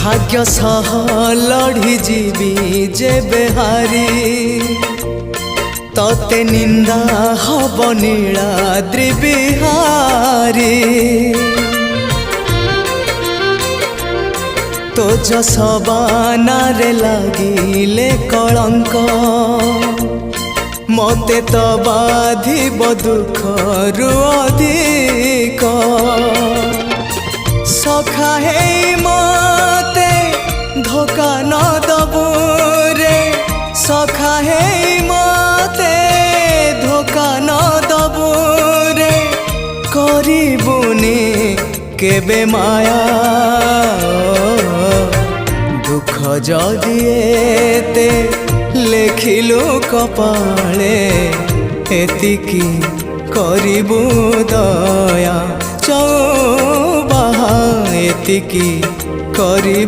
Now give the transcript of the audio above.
भाग्य सह लड़ी जीवी जेबे हारी तते निंदा हब नीलाद्रि बिहारी तो जसबानारे लागिले कलंक मते तो बाधिब दुखरु अधिक सखा हे मते धोखा न दबु रे सखा हे मते धोखा न दबु रे करिबुनी केबे माया दुख जदि एते लेखिलु कपाळे एतिकी करिबु दया चौबाहा एतिकी करिबु।